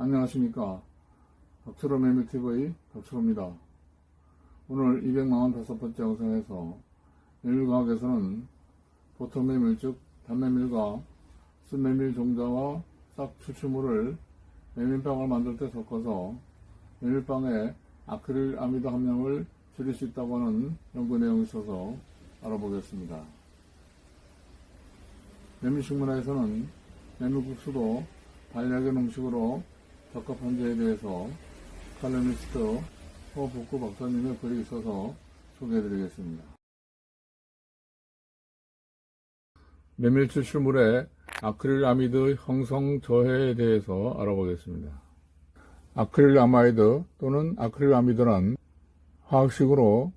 안녕하십니까. 닥치로 메밀TV 닥치로입니다. 오늘 245번째 영상에서 메밀과학에서는 보통 메밀 즉 단메밀과 쓴메밀 종자와 싹 추출물을 메밀빵을 만들 때 섞어서 메밀빵의 아크릴 아미드 함량을 줄일 수 있다고 하는 연구 내용이 있어서 알아보겠습니다. 메밀식문화에서는 메밀국수도 단약의 음식으로 적합한지에 대해서 칼럼니스트 허북구 박사님의 글이 있어서 소개해드리겠습니다. 메밀 추출물의 아크릴 아미드 형성 저해에 대해서 알아보겠습니다. 아크릴 아마이드 또는 아크릴 아미드란 화학식으로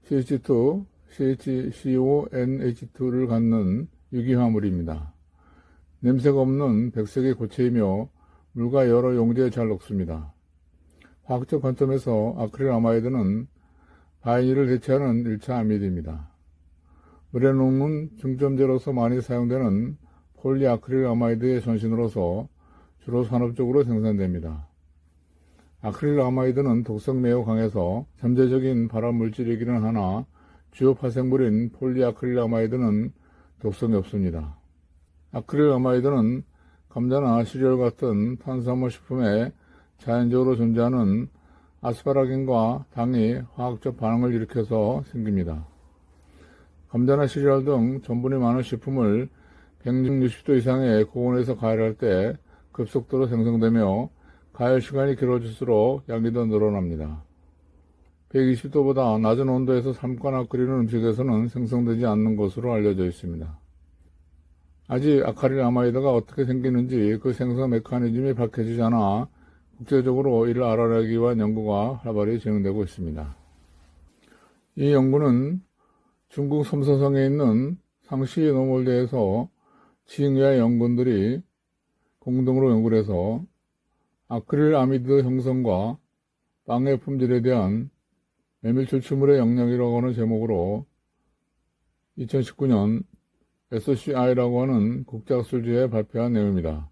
CH2, CHCONH2를 갖는 유기화물입니다. 냄새가 없는 백색의 고체이며 물과 여러 용제에 잘 녹습니다. 화학적 관점에서 아크릴 아마이드는 바이닐을 대체하는 1차 아미드입니다. 물에 녹는 중점제로서 많이 사용되는 폴리아크릴 아마이드의 전신으로서 주로 산업적으로 생산됩니다. 아크릴 아마이드는 독성 매우 강해서 잠재적인 발암물질이기는 하나 주요 파생물인 폴리아크릴 아마이드는 독성이 없습니다. 아크릴 아마이드는 감자나 시리얼 같은 탄수화물 식품에 자연적으로 존재하는 아스파라긴과 당이 화학적 반응을 일으켜서 생깁니다. 감자나 시리얼 등 전분이 많은 식품을 160도 이상의 고온에서 가열할 때 급속도로 생성되며 가열 시간이 길어질수록 양이 더 늘어납니다. 120도보다 낮은 온도에서 삶거나 끓이는 음식에서는 생성되지 않는 것으로 알려져 있습니다. 아직 아크릴 아마이드가 어떻게 생기는지 그 생성 메커니즘이 밝혀지지 않아 국제적으로 이를 알아내기 위한 연구가 활발히 진행되고 있습니다. 이 연구는 중국 솜사성에 있는 상시 노멀대에서 지잉야 연구원들이 공동으로 연구를 해서 아크릴 아미드 형성과 빵의 품질에 대한 메밀 추출물의 영향이라고 하는 제목으로 2019년 SCI라고 하는 국제학술지에 발표한 내용입니다.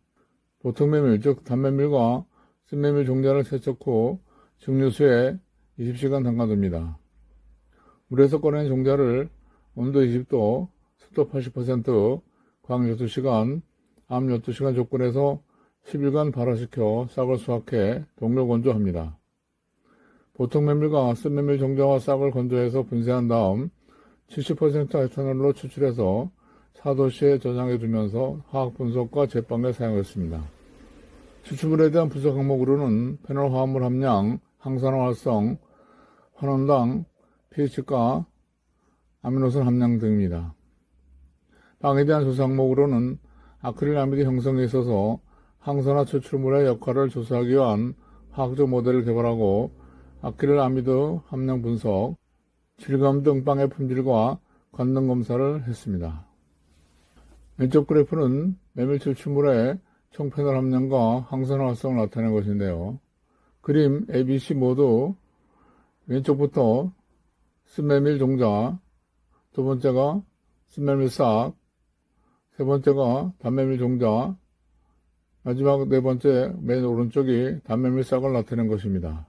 보통 메밀, 즉 단메밀과 쓴메밀 종자를 세척 후 증류수에 20시간 담가둡니다. 물에서 꺼낸 종자를 온도 20도, 습도 80%, 광 12시간, 암 12시간 조건에서 10일간 발화시켜 싹을 수확해 동력 건조합니다. 보통 메밀과 쓴메밀 종자와 싹을 건조해서 분쇄한 다음 70% 에탄올로 추출해서 4도씨에 저장해 두면서 화학 분석과 제빵에 사용했습니다. 추출물에 대한 분석 항목으로는 페놀 화합물 함량, 항산화 활성, 환원당, pH가, 아미노산 함량 등입니다. 빵에 대한 조사 항목으로는 아크릴 아미드 형성에 있어서 항산화 추출물의 역할을 조사하기 위한 화학적 모델을 개발하고 아크릴 아미드 함량 분석, 질감 등 빵의 품질과 관능 검사를 했습니다. 왼쪽 그래프는 메밀 추출물의 총 페놀 함량과 항산화 활성을 나타낸 것인데요. 그림 ABC 모두 왼쪽부터 쓴메밀 종자, 두 번째가 쓴메밀 싹, 세 번째가 단메밀 종자, 마지막 네 번째 맨 오른쪽이 단메밀 싹을 나타낸 것입니다.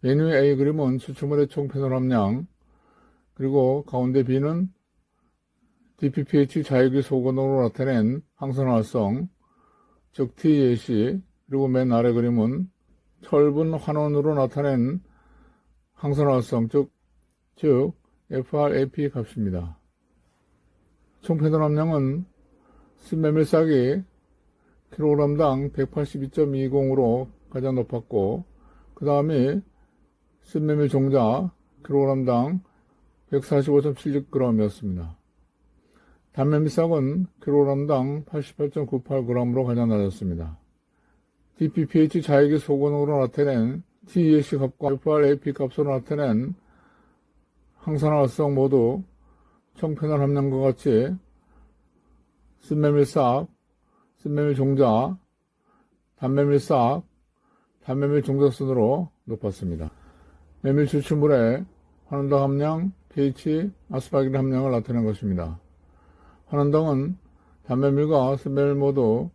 맨 위 A 그림은 추출물의 총 페놀 함량, 그리고 가운데 B는 DPPH 자유기 소건으로 나타낸 항산화 활성, 즉 TAC, 그리고 맨 아래 그림은 철분 환원으로 나타낸 항산화 활성, 즉 FRAP 값입니다. 총 페놀 함량은 쓴메밀 싹이 kg당 182.20으로 가장 높았고, 그 다음이 쓴메밀 종자 kg당 145.76g이었습니다. 단메밀 싹은 kg당 88.98g으로 가장 낮았습니다. DPPH 자유기 소건으로 나타낸 TEC 값과 FRAP 값으로 나타낸 항산화 활성 모두 총 페놀 함량과 같이 쓴메밀 싹, 쓴메밀 종자, 단메밀 싹, 단메밀 종자 순으로 높았습니다. 메밀 추출물의 환원당 함량, pH, 아스파라긴 함량을 나타낸 것입니다. 환원당은 단메밀과 쓴메밀 모두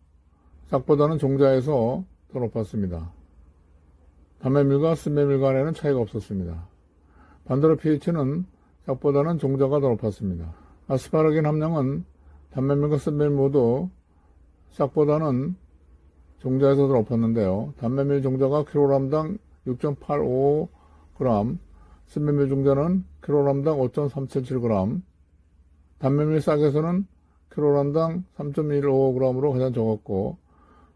싹보다는 종자에서 더 높았습니다. 단면밀과 쓴면밀 간에는 차이가 없었습니다. 반대로 pH는 싹보다는 종자가 더 높았습니다. 아스파라긴 함량은 단면밀과 쓴면밀 모두 싹보다는 종자에서 더 높았는데요. 단면밀 종자가 kg당 6.855g, 쓴면밀 종자는 kg당 5.377g, 단면밀 싹에서는 kg당 3.155g으로 가장 적었고,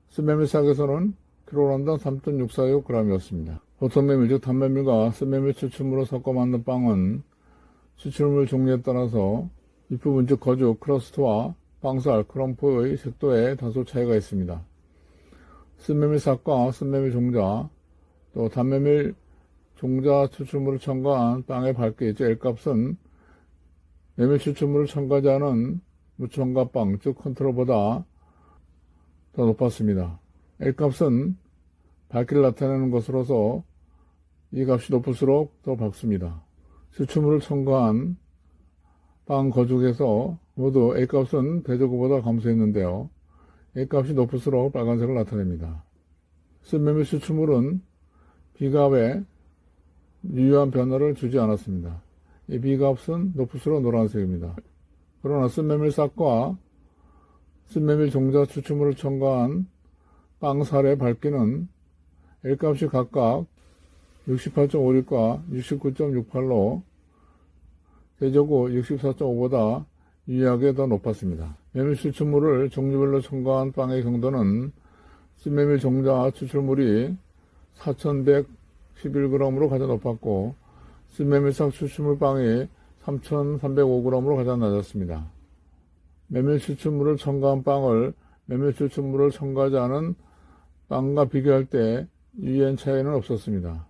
쓴면밀 싹에서는 kg당 3.646g이었습니다. 보통 메밀, 즉 단면밀과 쓴면밀 추출물을 섞어 만든 빵은 추출물 종류에 따라서 윗부분, 즉 거죽, 크러스트와 빵살, 크럼프의 색도에 다소 차이가 있습니다. 쓴면밀 싹과 쓴면밀 종자, 또 단면밀 종자 추출물을 첨가한 빵의 밝기, 즉 L값은 메밀 추출물을 첨가하지 않은 무첨가빵, 즉 컨트롤보다 더 높았습니다. L값은 밝기를 나타내는 것으로서 이 값이 높을수록 더 밝습니다. 추출물을 첨가한 빵 거죽에서 모두 A값은 대저고보다 감소했는데요. A값이 높을수록 빨간색을 나타냅니다. 쓴면밀 추출물은 B값에 유효한 변화를 주지 않았습니다. 이 B값은 높을수록 노란색입니다. 그러나 쓴면밀 싹과 쓴면밀 종자 추출물을 첨가한 빵살의 밝기는 L값이 각각 68.56과 69.68로 대저고 64.5보다 유의하게 더 높았습니다. 메밀 추출물을 종류별로 첨가한 빵의 경도는 쓴메밀 종자 추출물이 4,111g으로 가장 높았고 쓴메밀 싹 추출물 빵이 3,305g으로 가장 낮았습니다. 메밀 추출물을 첨가한 빵을 메밀 추출물을 첨가하지 않은 빵과 비교할 때 유의한 차이는 없었습니다.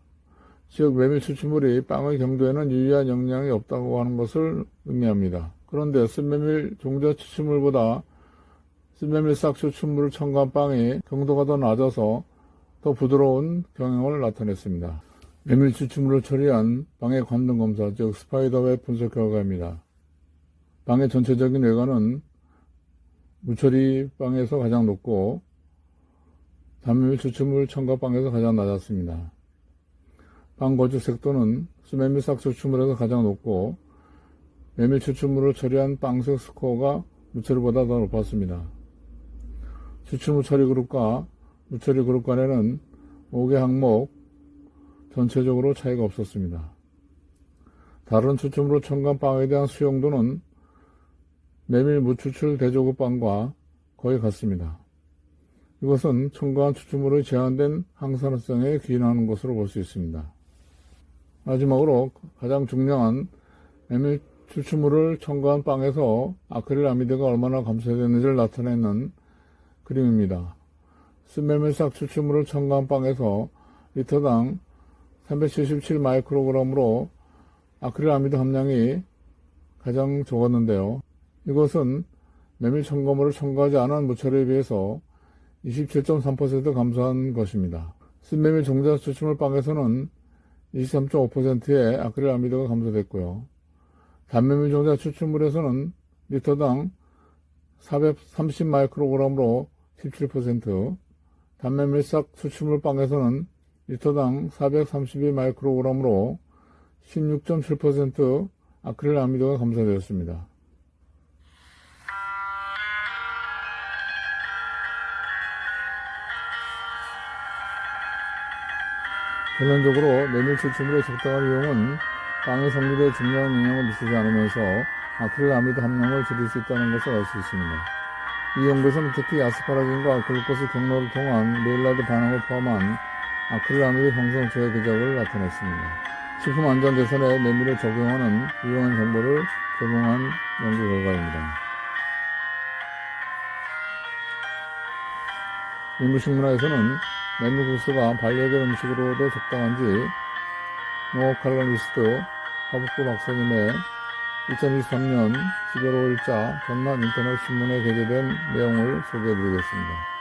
즉 메밀 추출물이 빵의 경도에는 유의한 영향이 없다고 하는 것을 의미합니다. 그런데 쓴메밀 종자 추출물보다 쓴메밀 싹 추출물을 첨가한 빵이 경도가 더 낮아서 더 부드러운 경향을 나타냈습니다. 메밀 추출물을 처리한 빵의 관등 검사, 즉 스파이더웹 분석 결과입니다. 빵의 전체적인 외관은 무처리 빵에서 가장 높고 단메밀 추출물 첨가 빵에서 가장 낮았습니다. 빵 거죽 색도는 수메밀 싹 추출물에서 가장 높고 메밀 추출물을 처리한 빵색 스코어가 무처리보다 더 높았습니다. 추출물 처리 그룹과 무처리 그룹 간에는 5개 항목 전체적으로 차이가 없었습니다. 다른 추출물을 첨가한 빵에 대한 수용도는 메밀 무추출 대조구 빵과 거의 같습니다. 이것은 첨가한 추출물의 제한된 항산화성에 기인하는 것으로 볼 수 있습니다. 마지막으로 가장 중요한 메밀 추출물을 첨가한 빵에서 아크릴 아미드가 얼마나 감소되는지를 나타내는 그림입니다. 쓴메밀 싹 추출물을 첨가한 빵에서 리터당 377 마이크로그램으로 아크릴 아미드 함량이 가장 적었는데요. 이것은 메밀 첨가물을 첨가하지 않은 무처리에 비해서 27.3% 감소한 것입니다. 쓴메밀 종자 추출물 빵에서는 23.5%의 아크릴 아미드가 감소됐고요. 단메밀 종자 추출물에서는 리터당 430 마이크로그램으로 17%, 단메밀 싹 추출물 빵에서는 리터당 432 마이크로그램으로 16.7% 아크릴 아미드가 감소되었습니다. 결론적으로 메밀 추출물의 적당한 이용은 빵의 성질에 중요한 영향을 미치지 않으면서 아크릴 아미드 함량을 줄일 수 있다는 것을 알 수 있습니다. 이 연구에서는 특히 아스파라긴과 글루코스 경로를 통한 메일라드 반응을 포함한 아크릴 아미드 형성 저해 기적을 나타냈습니다. 식품 안전 대선에 메밀을 적용하는 유용한 정보를 제공한 연구 결과입니다. 인문식문화에서는 메밀국수가 반려견 음식으로도 적당한지 농업칼럼니스트 하북구 박사님의 2023년 11월 5일자 전남 인터넷 신문에 게재된 내용을 소개해드리겠습니다.